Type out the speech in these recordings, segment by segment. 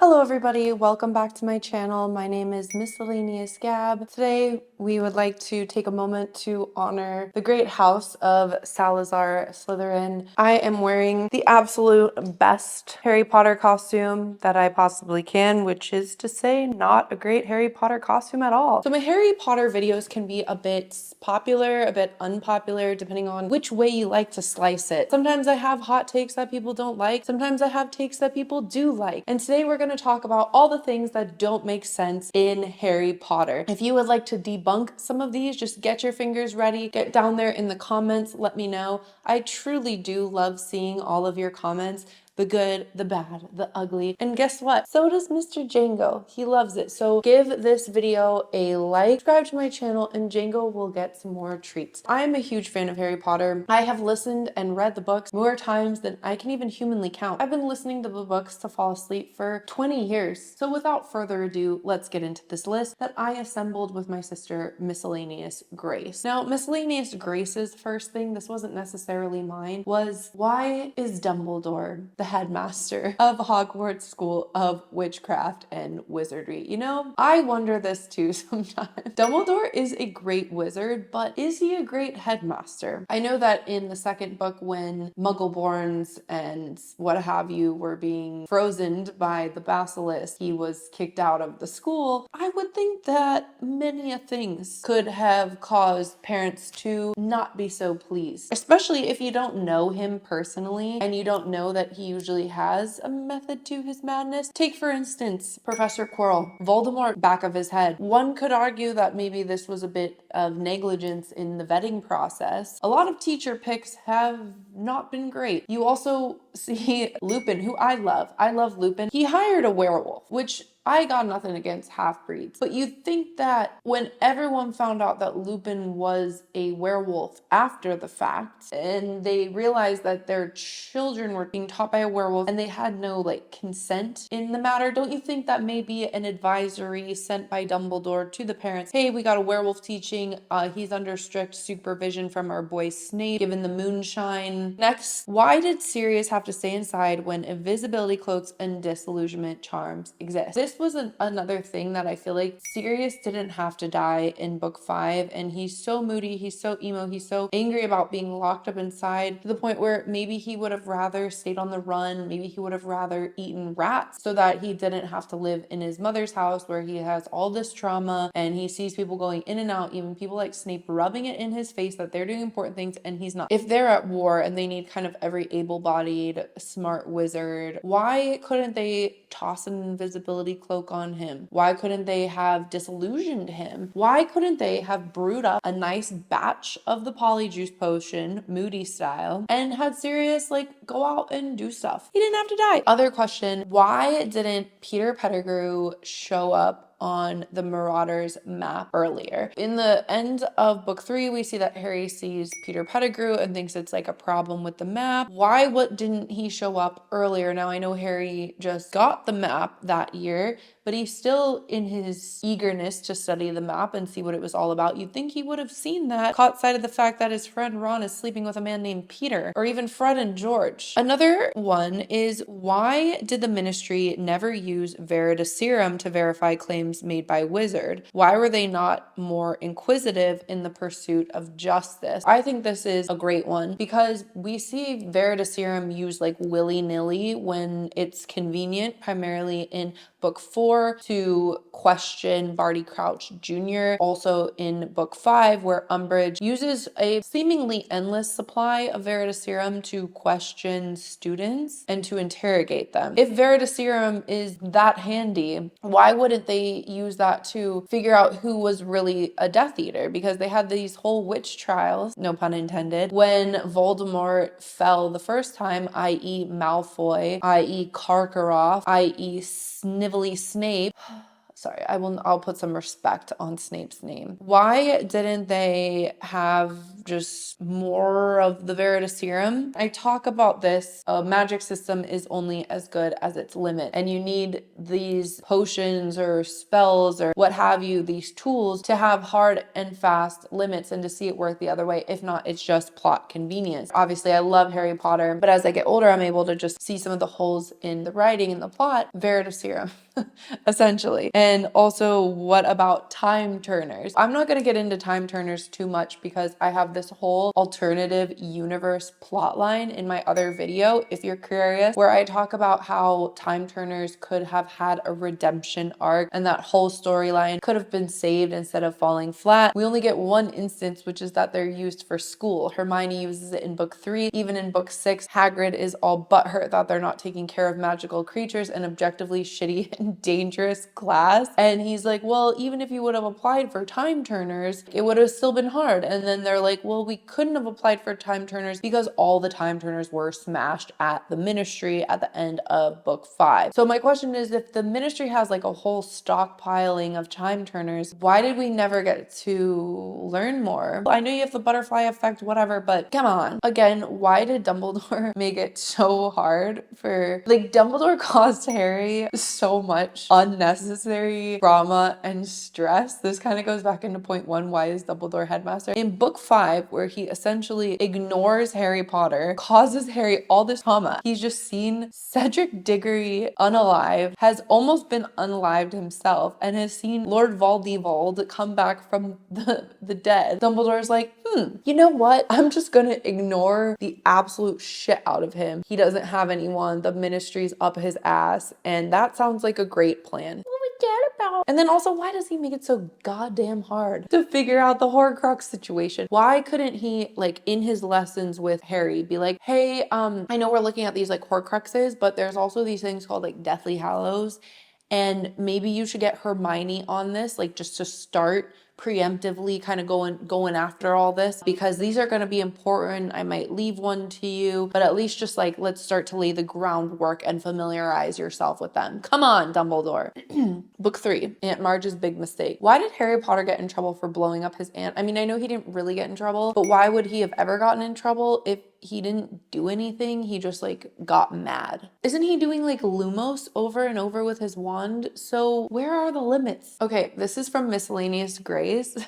Hello everybody, welcome back to my channel. My name is Miscellaneous Gab. Today we would like to take a moment to honor the great house of Salazar Slytherin. I am wearing the absolute best Harry Potter costume that I possibly can, which is to say not a great Harry Potter costume at all. So my Harry Potter videos can be a bit popular, a bit unpopular, depending on which way you like to slice it. Sometimes I have hot takes that people don't like. Sometimes I have takes that people do like. And today we're going to talk about all the things that don't make sense in Harry Potter. If you would like to debunk some of these, just get your fingers ready, get down there in the comments, let me know. I truly do love seeing all of your comments. The good, the bad, the ugly. And guess what? So does Mr. Django. He loves it. So give this video a like, subscribe to my channel, and Django will get some more treats. I am a huge fan of Harry Potter. I have listened and read the books more times than I can even humanly count. I've been listening to the books to fall asleep for 20 years. So without further ado, let's get into this list that I assembled with my sister, Miscellaneous Grace. Now, Miscellaneous Grace's first thing, this wasn't necessarily mine, was why is Dumbledore the headmaster of Hogwarts School of Witchcraft and Wizardry? You know, I wonder this too sometimes. Dumbledore is a great wizard, but is he a great headmaster? I know that in the second book, when Muggleborns and what have you were being frozen by the basilisk, he was kicked out of the school. I would think that many a things could have caused parents to not be so pleased, especially if you don't know him personally and you don't know that he usually has a method to his madness. Take, for instance, Professor Quirrell, Voldemort back of his head. One could argue that maybe this was a bit of negligence in the vetting process. A lot of teacher picks have not been great. You also see Lupin, who I love. I love Lupin. He hired a werewolf, which I got nothing against half-breeds, but you'd think that when everyone found out that Lupin was a werewolf after the fact, and they realized that their children were being taught by a werewolf and they had no consent in the matter, don't you think that may be an advisory sent by Dumbledore to the parents? Hey, we got a werewolf teaching. He's under strict supervision from our boy Snape, given the moonshine. Next, why did Sirius have to stay inside when invisibility cloaks and disillusionment charms exist? This was another thing that I feel like Sirius didn't have to die in book 5, and he's so moody, he's so emo, he's so angry about being locked up inside to the point where maybe he would have rather stayed on the run, maybe he would have rather eaten rats so that he didn't have to live in his mother's house where he has all this trauma and he sees people going in and out, even people like Snape rubbing it in his face that they're doing important things and he's not. If they're at war and they need kind of every able-bodied smart wizard, why couldn't they toss an invisibility cloak on him? Why couldn't they have disillusioned him? Why couldn't they have brewed up a nice batch of the polyjuice potion, Moody style, and had Sirius go out and do stuff? He didn't have to die. Other question, why didn't Peter Pettigrew show up on the Marauders map earlier? In the end of book 3, we see that Harry sees Peter Pettigrew and thinks it's a problem with the map. Why didn't he show up earlier? Now, I know Harry just got the map that year, but he's still in his eagerness to study the map and see what it was all about. You'd think he would have seen that, caught sight of the fact that his friend Ron is sleeping with a man named Peter, or even Fred and George. Another one is, why did the Ministry never use Veritaserum to verify claims made by Wizard? Why were they not more inquisitive in the pursuit of justice? I think this is a great one because we see Veritaserum used willy-nilly when it's convenient, primarily in book 4 to question Barty Crouch Jr. Also in book 5, where Umbridge uses a seemingly endless supply of Veritaserum to question students and to interrogate them. If Veritaserum is that handy, why wouldn't they use that to figure out who was really a Death Eater? Because they had these whole witch trials, no pun intended, when Voldemort fell the first time, i.e. Malfoy, i.e. Karkaroff, i.e. Snivelly Snape. sorry, I'll put some respect on Snape's name. Why didn't they have just more of the Veritaserum? I talk about this. A magic system is only as good as its limit, and you need these potions or spells or what have you, these tools, to have hard and fast limits and to see it work the other way. If not, it's just plot convenience. Obviously, I love Harry Potter, but as I get older, I'm able to just see some of the holes in the writing and the plot. Veritaserum, essentially. And also, what about time turners? I'm not going to get into time turners too much because I have this whole alternative universe plotline in my other video, if you're curious, where I talk about how time turners could have had a redemption arc and that whole storyline could have been saved instead of falling flat. We only get one instance, which is that they're used for school. Hermione uses it in book 3. Even in book 6, Hagrid is all butthurt that they're not taking care of magical creatures, an objectively shitty and dangerous class. And he's like, well, even if you would have applied for time turners, it would have still been hard. And then they're like, well, we couldn't have applied for time turners because all the time turners were smashed at the Ministry at the end of book 5. So my question is, if the Ministry has like a whole stockpiling of time turners, why did we never get to learn more? I know you have the butterfly effect, whatever, but come on. Again, why did Dumbledore make it so hard for, like, Dumbledore caused Harry so much unnecessary drama and stress. This kind of goes back into point 1, why is Dumbledore headmaster? In book 5, where he essentially ignores Harry Potter, causes Harry all this trauma. He's just seen Cedric Diggory unalive, has almost been unalived himself, and has seen Lord Voldemort come back from the dead. Dumbledore's like, you know what? I'm just gonna ignore the absolute shit out of him. He doesn't have anyone. The Ministry's up his ass. And that sounds like a great plan. And then also, why does he make it so goddamn hard to figure out the Horcrux situation? Why couldn't he, like, in his lessons with Harry, be like, hey, I know we're looking at these like Horcruxes, but there's also these things called like Deathly Hallows, and maybe you should get Hermione on this, like, just to start preemptively kind of going after all this, because these are going to be important. I might leave one to you, but at least just like, let's start to lay the groundwork and familiarize yourself with them. Come on, Dumbledore. Book 3, Aunt Marge's big mistake. Why did Harry Potter get in trouble for blowing up his aunt? I mean, I know he didn't really get in trouble, but why would he have ever gotten in trouble if he didn't do anything? He just like got mad. Isn't he doing like Lumos over and over with his wand? So where are the limits? Okay, this is from Miscellaneous Grace.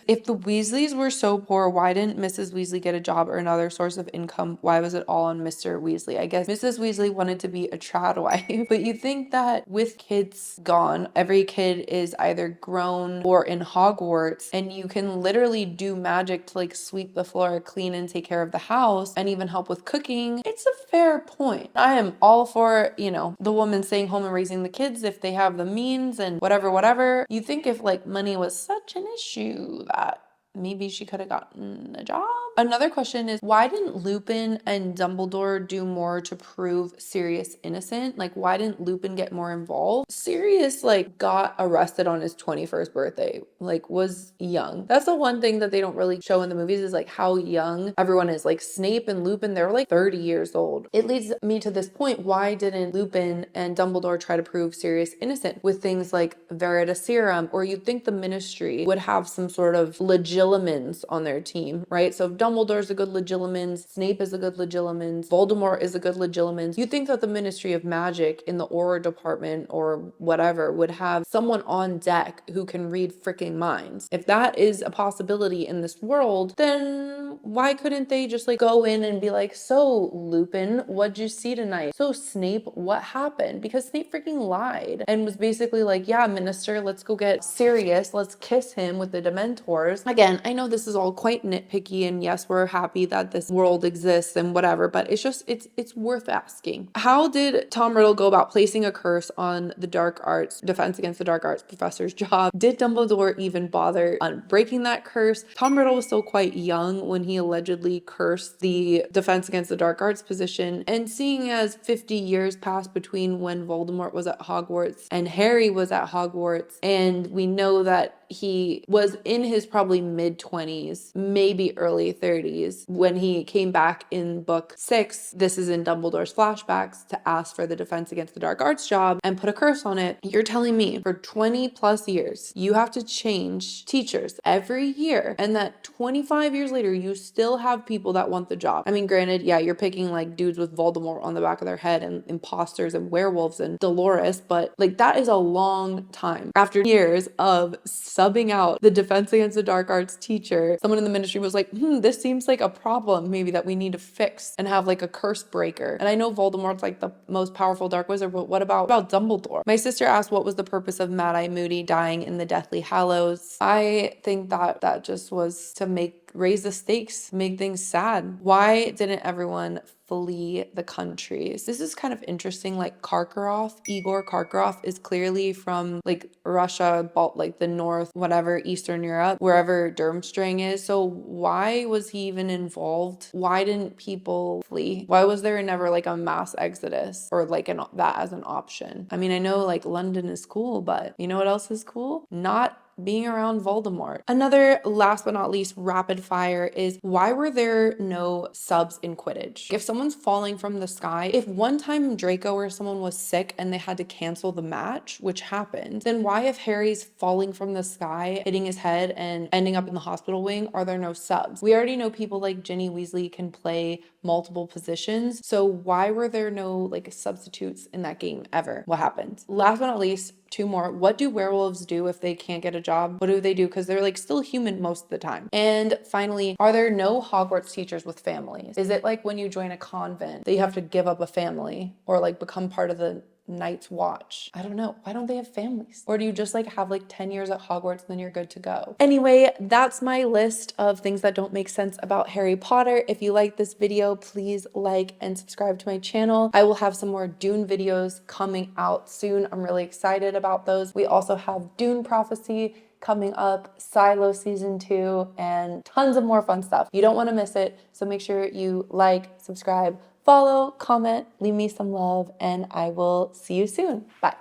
If the Weasleys were so poor, why didn't Mrs. Weasley get a job or another source of income? Why was it all on Mr. Weasley? I guess Mrs. Weasley wanted to be a trad wife, but you think that with kids gone, every kid is either grown or in Hogwarts, and you can literally do magic to like sweep the floor, clean and take care of the house, and even help with cooking. It's a fair point. I am all for, you know, the woman staying home and raising the kids if they have the means and whatever. You think if like money was such an issue that maybe she could have gotten a job? Another question is, why didn't Lupin and Dumbledore do more to prove Sirius innocent? Like, why didn't Lupin get more involved? Sirius, like, got arrested on his 21st birthday, like, was young. That's the one thing that they don't really show in the movies, is like how young everyone is. Like Snape and Lupin, they're like 30 years old. It leads me to this point, why didn't Lupin and Dumbledore try to prove Sirius innocent with things like Veritaserum? Or you'd think the Ministry would have some sort of legilimens on their team, right? So if Dumbledore's a good legilimens, Snape is a good legilimens, Voldemort is a good legilimens, you'd think that the Ministry of Magic in the Aura department or whatever would have someone on deck who can read freaking minds. If that is a possibility in this world, then why couldn't they just like go in and be like, so Lupin, what'd you see tonight? So Snape, what happened? Because Snape freaking lied and was basically like, yeah, Minister, let's go get Sirius, let's kiss him with the Dementors. Again, I know this is all quite nitpicky, and yes, we're happy that this world exists and whatever, but it's just, it's worth asking. How did Tom Riddle go about placing a curse on the dark arts, defense against the dark arts professor's job? Did Dumbledore even bother on breaking that curse? Tom Riddle was still quite young when he allegedly cursed the defense against the dark arts position, and seeing as 50 years passed between when Voldemort was at Hogwarts and Harry was at Hogwarts, and we know that he was in his probably mid-20s, maybe early 30s. When he came back in book 6, this is in Dumbledore's flashbacks, to ask for the Defense Against the Dark Arts job and put a curse on it. You're telling me for 20 plus years, you have to change teachers every year, and that 25 years later, you still have people that want the job. I mean, granted, yeah, you're picking like dudes with Voldemort on the back of their head and imposters and werewolves and Dolores, but like that is a long time. After years of subbing out the Defense Against the Dark Arts teacher, someone in the ministry was like, this seems like a problem maybe that we need to fix and have like a curse breaker. And I know Voldemort's like the most powerful dark wizard, but what about Dumbledore? My sister asked what was the purpose of Mad-Eye Moody dying in the Deathly Hallows. I think that just was to raise the stakes, make things sad. Why didn't everyone flee the countries? This is kind of interesting. Like Igor Karkaroff is clearly from like Russia, like the north, whatever, Eastern Europe, wherever Durmstrang is. So why was he even involved? Why didn't people flee? Why was there never like a mass exodus or like that as an option? I mean, I know like London is cool, but you know what else is cool? Not being around Voldemort. Another, last but not least, rapid fire is, why were there no subs in Quidditch? If someone's falling from the sky, if one time Draco or someone was sick and they had to cancel the match, which happened, then why, if Harry's falling from the sky, hitting his head and ending up in the hospital wing, are there no subs? We already know people like Ginny Weasley can play multiple positions, so why were there no like substitutes in that game ever? What happened? Last but not least, 2 more. What do werewolves do if they can't get a job? What do they do? Because they're like still human most of the time. And finally, are there no Hogwarts teachers with families? Is it like when you join a convent that you have to give up a family or like become part of the Night's Watch? I don't know. Why don't they have families? Or do you just like have like 10 years at Hogwarts and then you're good to go? Anyway, that's my list of things that don't make sense about Harry Potter. If you like this video, please like and subscribe to my channel. I will have some more Dune videos coming out soon. I'm really excited about those. We also have Dune Prophecy coming up, Silo season 2, and tons of more fun stuff. You don't want to miss it, so make sure you like, subscribe, follow, comment, leave me some love, and I will see you soon. Bye.